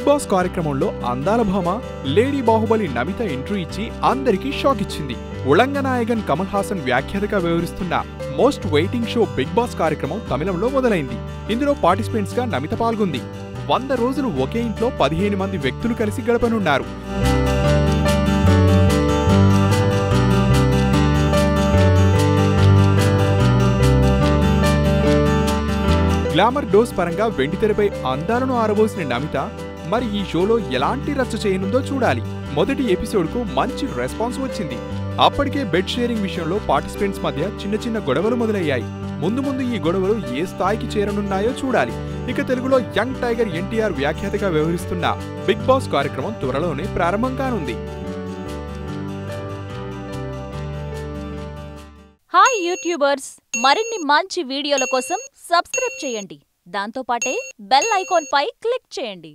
Boss కార్యక్రమంలో అందాల భామ లేడీ బాహుబలి నమిత ఎంట్రీ ఇచ్చి అందరికీ షాక్ ఇచ్చింది. ఉళంగనాయగన్ కమల్ హాసన్ వ్యాఖ్యాతగా వ్యవహరిస్తున్న most waiting show Bigg Boss కార్యక్రమం తమిళంలో మొదలైంది. ఇందులో పార్టిసిపెంట్స్ గా నమిత పాల్గొంది. 100 రోజులు ఒకే ఇంట్లో 15 మంది వ్యక్తులు కలిసి గడపనున్నారు. గ్లామర్ డోస్ పరంగా వెండితెరపై అందాలను ఆరబోసిన నమిత మరి ఈ షోలో ఎలాంటి రచ్చ చేయనుందో చూడాలి. మొదటి ఎపిసోడ్కు మంచి రెస్పాన్స్ వచ్చింది. అప్పటికే బెడ్ షేరింగ్ విషయంలో పార్టిసిపెంట్స్ మధ్య చిన్న చిన్న గొడవలు మొదలయ్యాయి. ముందు ఈ గొడవలు ఏ స్థాయికి చేరనున్నాయో చూడాలి. ఇక తెలుగులో యంగ్ టైగర్ ఎన్టీఆర్ వ్యాఖ్యాతగా వ్యవహరిస్తున్న బిగ్ బాస్ కార్యక్రమం త్వరలోనే ప్రారంభం కానుంది. హాయ్ యూట్యూబర్స్, మరిన్ని మంచి వీడియోల కోసం సబ్స్క్రైబ్ చేయండి. దాంతోపాటే బెల్ ఐకాన్ పై క్లిక్ చేయండి.